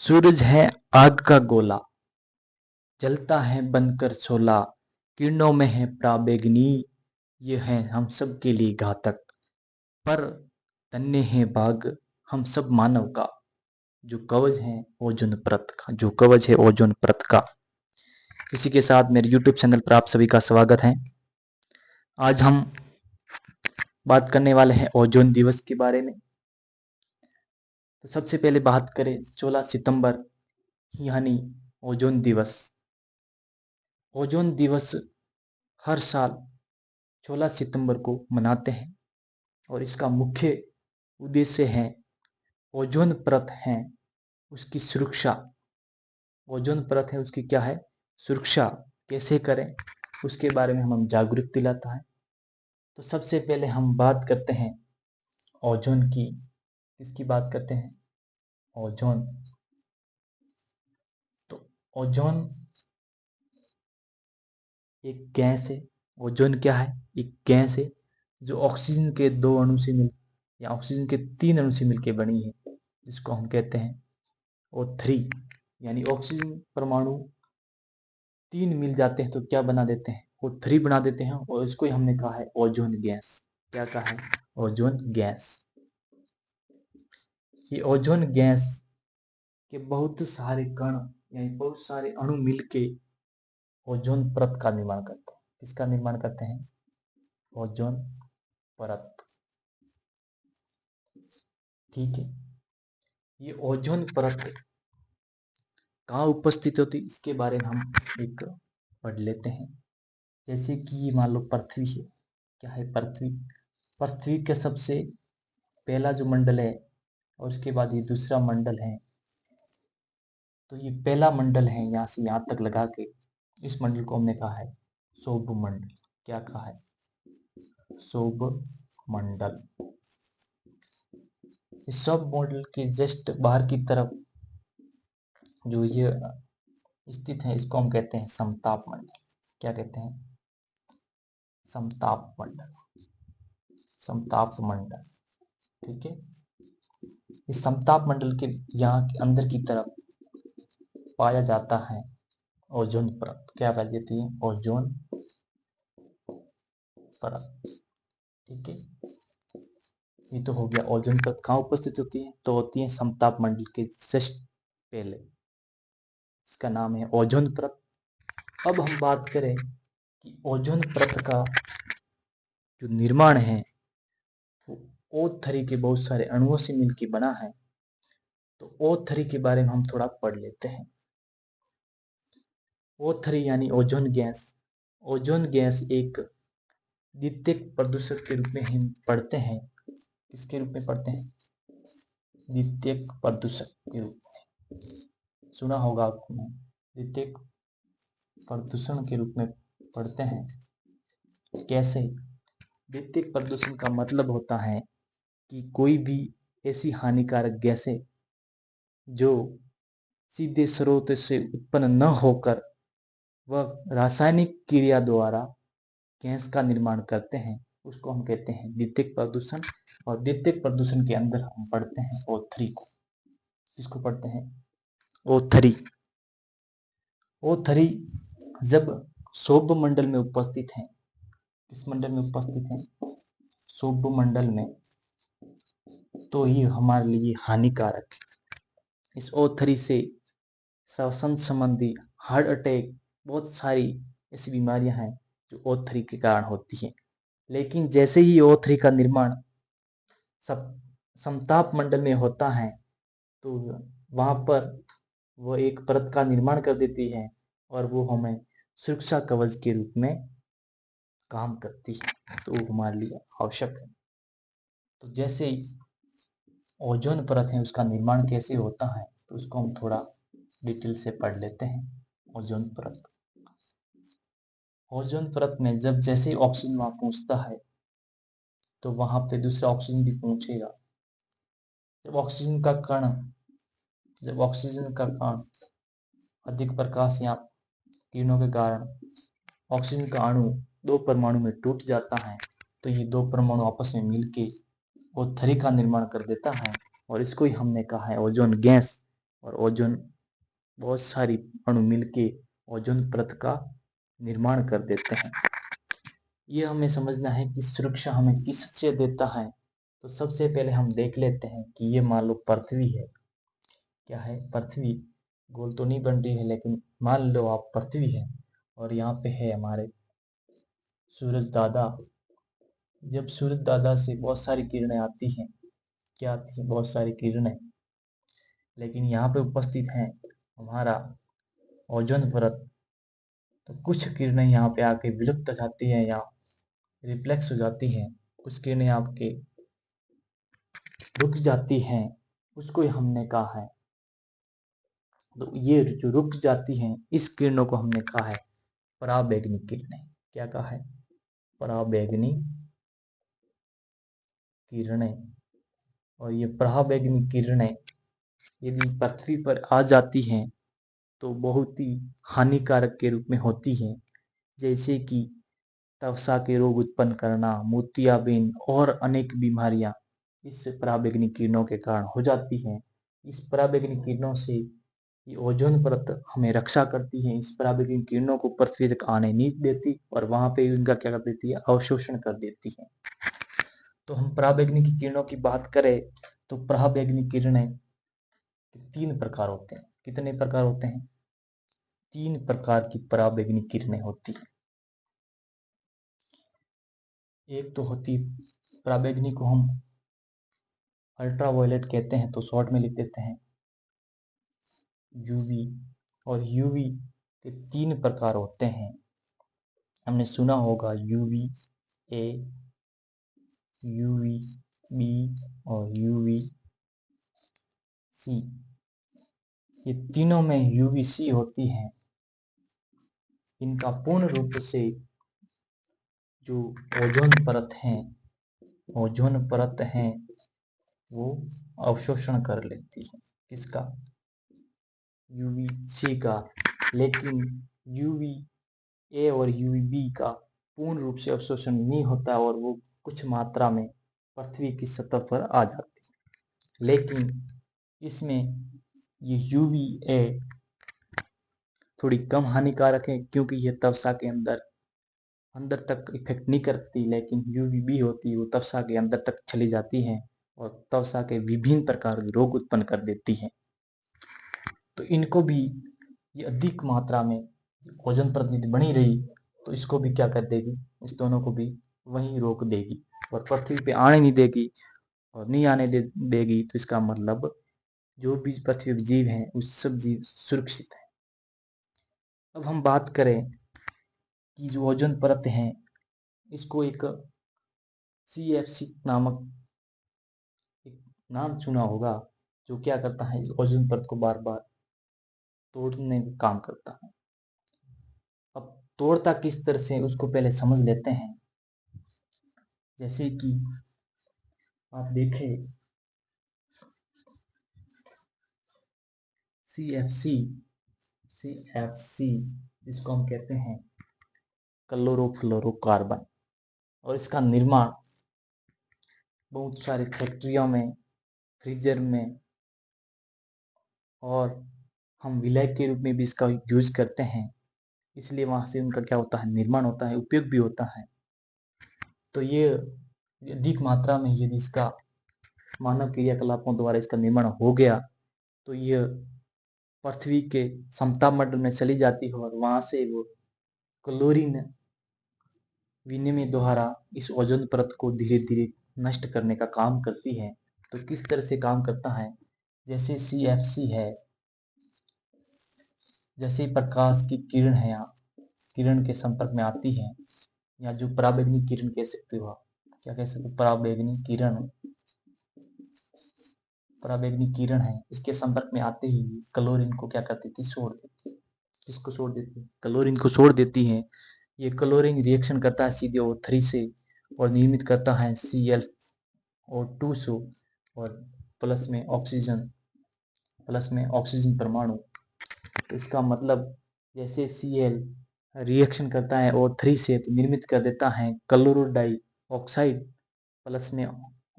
सूरज है आग का गोला, जलता है बनकर शोला, किरणों में है प्राबेगनी, ये है हम सब के लिए घातक। पर तन्ने हैं बाग हम सब मानव का, जो कवच है ओजोन परत का, जो कवच है ओजोन परत का। इसी के साथ मेरे YouTube चैनल पर आप सभी का स्वागत है। आज हम बात करने वाले हैं ओजोन दिवस के बारे में। तो सबसे पहले बात करें 16 सितंबर यानी ओजोन दिवस। ओजोन दिवस हर साल 16 सितंबर को मनाते हैं और इसका मुख्य उद्देश्य है ओजोन परत है उसकी सुरक्षा। ओजोन परत है उसकी क्या है सुरक्षा, कैसे करें उसके बारे में हम जागरूक दिलाता है। तो सबसे पहले हम बात करते हैं ओजोन की। इसकी बात करते हैं ओजोन। तो ओजोन एक गैस है। ओजोन क्या है? एक गैस है जो ऑक्सीजन के 2 अणु से मिल या ऑक्सीजन के 3 अणु से मिलकर बनी है, जिसको हम कहते हैं O3। यानी ऑक्सीजन परमाणु 3 मिल जाते हैं तो क्या बना देते हैं? O3 बना देते हैं और इसको ही हमने कहा है ओजोन गैस। क्या कहा है? Ozone gas. ये ओजोन गैस के बहुत सारे कण यानी बहुत सारे अणु मिलके ओजोन परत का निर्माण करते हैं। किसका निर्माण करते हैं? ओजोन परत। ठीक है। ये ओजोन परत कहाँ उपस्थित होती है इसके बारे में हम एक पढ़ लेते हैं। जैसे कि ये मान लो पृथ्वी है। क्या है? पृथ्वी। पृथ्वी के सबसे पहला जो मंडल है और उसके बाद ये दूसरा मंडल है। तो ये पहला मंडल है, यहाँ से यहाँ तक लगा के इस मंडल को हमने कहा है सौर मंडल। क्या कहा है? सौर मंडल। इस सब मॉडल के जस्ट बाहर की तरफ जो ये स्थित है इसको हम कहते हैं समताप मंडल। क्या कहते हैं? समताप मंडल। समताप मंडल। ठीक है। इस समताप मंडल के यहाँ के अंदर की तरफ पाया जाता है ओजोन परत। क्या पाई जाती है? ओजोन परत। ठीक है। ये तो हो गया। ओजोन परत कहाँ उपस्थित होती है? तो होती है समताप मंडल के जस्ट पहले। इसका नाम है ओजोन परत। अब हम बात करें कि ओजोन परत का जो निर्माण है वो O3 के बहुत सारे अणुओं से मिलकर बना है। तो O3 के बारे में हम थोड़ा पढ़ लेते हैं। O3 यानी ओजोन गैस। ओजोन गैस एक द्वितीयक प्रदूषक के रूप में हम पढ़ते हैं। किसके रूप में पढ़ते हैं? द्वितीयक प्रदूषक के रूप में। सुना होगा आपने, द्वितीयक प्रदूषण के रूप में पढ़ते हैं। कैसे? द्वितीयक प्रदूषण का मतलब होता है कि कोई भी ऐसी हानिकारक गैसें जो सीधे स्रोत से उत्पन्न न होकर वह रासायनिक क्रिया द्वारा गैस का निर्माण करते हैं, उसको हम कहते हैं द्वितीयक प्रदूषण। और द्वितीयक प्रदूषण के अंदर हम पढ़ते हैं O3 को। किसको पढ़ते हैं? O3। O3 जब सौर मंडल में उपस्थित है। किस मंडल में उपस्थित है? सौर मंडल में। तो ये हमारे लिए हानिकारक है। इस O3 से श्वसन संबंधी, हार्ट अटैक, बहुत सारी ऐसी बीमारियां हैं जो O3 के कारण होती हैं। लेकिन जैसे ही O3 का निर्माण सब समताप मंडल में होता है तो वहां पर वो एक परत का निर्माण कर देती है और वो हमें सुरक्षा कवच के रूप में काम करती है। तो वो हमारे लिए आवश्यक है। तो जैसे ही ओजोन परत है उसका निर्माण कैसे होता है तो उसको हम थोड़ा डिटेल से पढ़ लेते हैं। ओजोन परत। ओजोन परत में जब जैसे ही ऑक्सीजन वहां पहुंचता है तो वहां पे दूसरा ऑक्सीजन भी पहुंचेगा। जब ऑक्सीजन का कण जब ऑक्सीजन का कण अधिक प्रकाश या किरणों के कारण ऑक्सीजन का अणु 2 परमाणु में टूट जाता है तो ये 2 परमाणु आपस में मिलके O3 का निर्माण कर देता है और इसको ही हमने कहा है ओजोन गैस। और ओजोन बहुत सारी अणु मिलके ओजोन परत का निर्माण कर देते हैं। ये हमें समझना है कि सुरक्षा हमें किससे देता है। तो सबसे पहले हम देख लेते हैं कि ये मान लो पृथ्वी है। क्या है? पृथ्वी। गोल तो नहीं बन रही है, लेकिन मान लो आप पृथ्वी है और यहाँ पे है हमारे सूरज दादा। जब सूरज दादा से बहुत सारी किरणें आती हैं, क्या आती हैं? बहुत सारी किरणें। लेकिन यहाँ पे उपस्थित है हमारा ओजोन परत। तो कुछ किरणें यहाँ पे आके विलुप्त हो जाती हैं या रिफ्लेक्स हो जाती हैं, कुछ किरणें आपके रुक जाती हैं, उसको हमने कहा है। तो ये जो रुक जाती हैं, इस किरणों को हमने कहा है पराबैंगनी किरणें। क्या कहा है? पराबैंगनी किरणें। और ये पराबैंगनी किरणें यदि पृथ्वी पर आ जाती हैं तो बहुत ही हानिकारक के रूप में होती हैं, जैसे कि त्वचा के रोग उत्पन्न करना, मोतियाबिंद और अनेक बीमारियां इस पराबैंगनी किरणों के कारण हो जाती हैं। इस पराबैंगनी किरणों से ये ओजोन परत हमें रक्षा करती है। इस पराबैंगनी किरणों को पृथ्वी तक आने नहीं देती और वहां पे उनका क्या कर देती है? अवशोषण कर देती है। तो हम पराबैंगनी की किरणों की बात करें तो पराबैंगनी किरणें तीन प्रकार होते हैं। कितने प्रकार होते हैं? तीन प्रकार की पराबैंगनी किरणें होती हैं। एक तो होती पराबैंगनी को हम अल्ट्रावायलेट कहते हैं, तो शॉर्ट में लिख देते हैं यूवी। और यूवी के तीन प्रकार होते हैं। हमने सुना होगा यूवी ए, यूवी बी और यूवी सी। ये तीनों में यूवी सी होती है। इनका पूर्ण रूप से जो ओजोन परत है वो अवशोषण कर लेती है। किसका? यूवी सी का। लेकिन यूवी ए और यूवी बी का पूर्ण रूप से अवशोषण नहीं होता और वो कुछ मात्रा में पृथ्वी की सतह पर आ जाती है। लेकिन इसमें ये यूवी ए थोड़ी कम हानिकारक है, क्योंकि ये त्वचा के अंदर तक इफेक्ट नहीं करती। लेकिन यूवी बी होती है वो त्वचा के अंदर तक चली जाती है और त्वचा के विभिन्न प्रकार के रोग उत्पन्न कर देती है। तो इनको भी ये अधिक मात्रा में ओजोन परत यदि बनी रही तो इसको भी क्या कर देगी? इस दोनों को भी वहीं रोक देगी और पृथ्वी पे आने नहीं देगी। और नहीं आने देगी तो इसका मतलब जो भी पृथ्वी पे जीव हैं उस सब जीव सुरक्षित है। अब हम बात करें कि जो ओजोन परत है इसको एक CFC नामक एक नाम सुना होगा, जो क्या करता है? इस ओजोन परत को बार बार तोड़ने का काम करता है। अब तोड़ता किस तरह से उसको पहले समझ लेते हैं। जैसे कि आप देखें CFC जिसको हम कहते हैं क्लोरोफ्लोरोकार्बन, और इसका निर्माण बहुत सारी फैक्ट्रियों में, फ्रीजर में और हम विलाय के रूप में भी इसका यूज करते हैं। इसलिए वहां से उनका क्या होता है? निर्माण होता है, उपयोग भी होता है। तो ये अधिक मात्रा में यदि इसका मानव क्रियाकलापों द्वारा इसका निर्माण हो गया तो यह पृथ्वी के समताप मंडल में चली जाती है और वहां से वो क्लोरीन विनिमय द्वारा इस ओजोन परत को धीरे धीरे नष्ट करने का काम करती है। तो किस तरह से काम करता है? जैसे CFC है, जैसे प्रकाश की किरण है, यहाँ किरण के संपर्क में आती है, या जो पराबैंगनी किरण कह सकते हो आप, क्या कह सकते हो? पराबैंगनी किरण है, इसके संपर्क में आते ही क्लोरीन को क्या कर देती? छोड़ देती है। किसको छोड़ देती है? क्लोरीन को छोड़ देती है। ये क्लोरीन रिएक्शन करता है सीधे O3 से और निर्मित करता है ClO2 से और प्लस में ऑक्सीजन परमाणु। तो इसका मतलब जैसे Cl रिएक्शन करता है O3 से तो निर्मित कर देता है क्लोरो डाई ऑक्साइड, प्लस में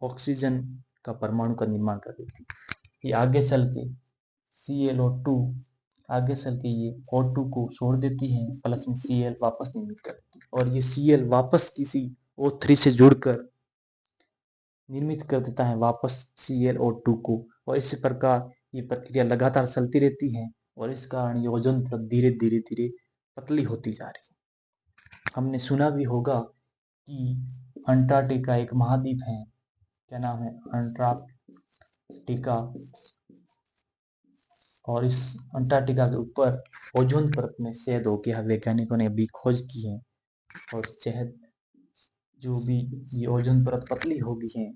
ऑक्सीजन का परमाणु का निर्माण कर देती है। ये आगे चल के ClO2 आगे चल के ये O2 को छोड़ देती है, प्लस में Cl वापस निर्मित करती है और ये Cl वापस किसी O3 से जुड़कर निर्मित कर देता है वापस ClO2 को, और इसी प्रकार ये प्रक्रिया लगातार चलती रहती है और इस कारण ये ओजोन परत धीरे धीरे धीरे पतली होती जा रही है। हमने सुना भी होगा कि अंटार्कटिका एक महाद्वीप है, क्या नाम है, अंटार्कटिका, और इस अंटार्कटिका के ऊपर ओजोन परत में छेद हो गया। वैज्ञानिकों ने अभी खोज की है और शहद जो भी ये ओजोन परत पतली हो गई है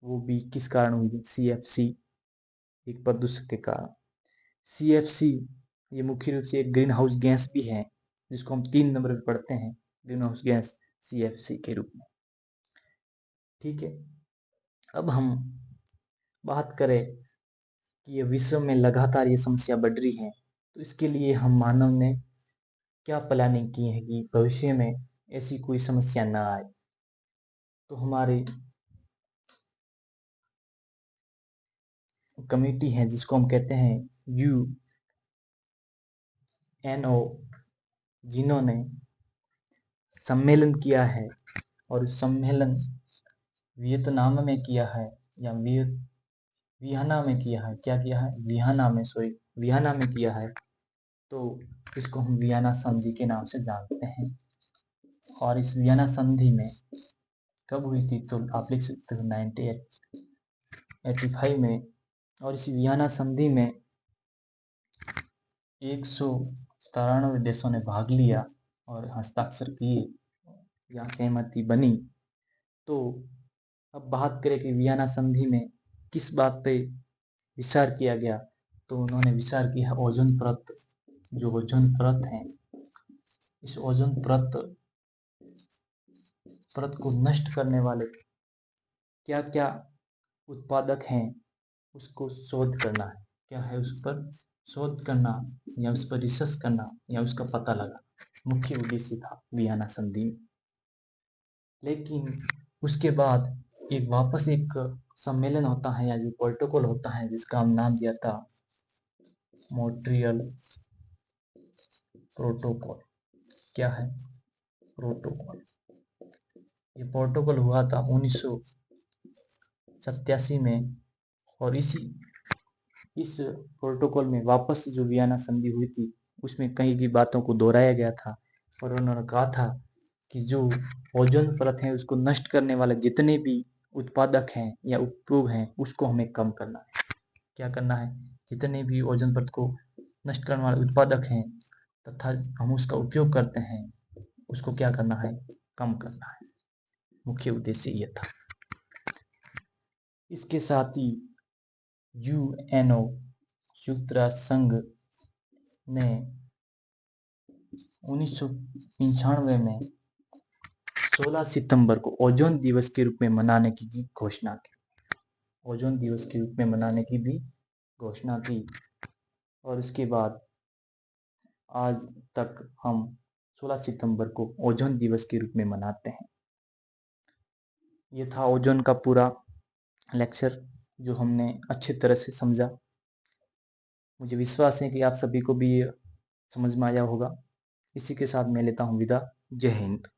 वो भी किस कारण हुई, CFC एक प्रदूषक के कारण। CFC ये मुख्य रूप से एक ग्रीन हाउस गैस भी है जिसको हम 3 नंबर पे पढ़ते हैं, ग्रीन हाउस गैस CFC के रूप में। ठीक है, अब हम बात करें कि ये विश्व में लगातार ये समस्या बढ़ रही है, तो इसके लिए हम मानव ने क्या प्लानिंग की है कि भविष्य में ऐसी कोई समस्या ना आए। तो हमारी कमेटी है जिसको हम कहते हैं UNO, जिन्होंने सम्मेलन किया है और सम्मेलन वियतनाम में किया है या वियना में किया है, क्या किया है, वियना में किया है, तो इसको हम वियना संधि के नाम से जानते हैं। और इस वियना संधि में कब हुई थी, तो आप लिख सकते हो 1985 में, और इस वियना संधि में 193 देशों ने भाग लिया और हस्ताक्षर किए, यहाँ सहमति बनी। तो अब बात करें कि वियना संधि में किस बात पे विचार किया गया, तो उन्होंने विचार किया ओजोन परत, जो ओजोन परत है, इस ओजोन परत को नष्ट करने वाले क्या क्या उत्पादक हैं उसको शोध करना है, क्या है उस पर शोध करना या उस पर रिसर्च करना या उसका पता लगाना मुख्य उद्देश्य था वियना संधि में। लेकिन उसके बाद वापस एक सम्मेलन होता है या जो प्रोटोकॉल होता है जिसका हम नाम दिया था मॉन्ट्रियल प्रोटोकॉल। क्या है प्रोटोकॉल, ये प्रोटोकॉल हुआ था 1987 में, और इस प्रोटोकॉल में वापस जो वियना संधि हुई थी उसमें कई की बातों को दोहराया गया था और उन्होंने कहा था कि जो ओजोन परत है उसको नष्ट करने वाले जितने भी उत्पादक हैं या उपयोग हैं उसको हमें कम करना है। क्या करना है, जितने भी ओजोन परत को नष्ट करने वाले उत्पादक हैं तथा हम उसका उपयोग करते हैं उसको क्या करना है, कम करना है। मुख्य उद्देश्य ये था। इसके साथ ही UNO संयुक्त राष्ट्र संघ ने 1995 में 16 सितंबर को ओजोन दिवस के रूप में मनाने की घोषणा की। ओजोन दिवस के रूप में मनाने की भी घोषणा की और उसके बाद आज तक हम 16 सितंबर को ओजोन दिवस के रूप में मनाते हैं। ये था ओजोन का पूरा लेक्चर जो हमने अच्छी तरह से समझा। मुझे विश्वास है कि आप सभी को भी ये समझ में आया होगा। इसी के साथ मैं लेता हूँ विदा। जय हिंद।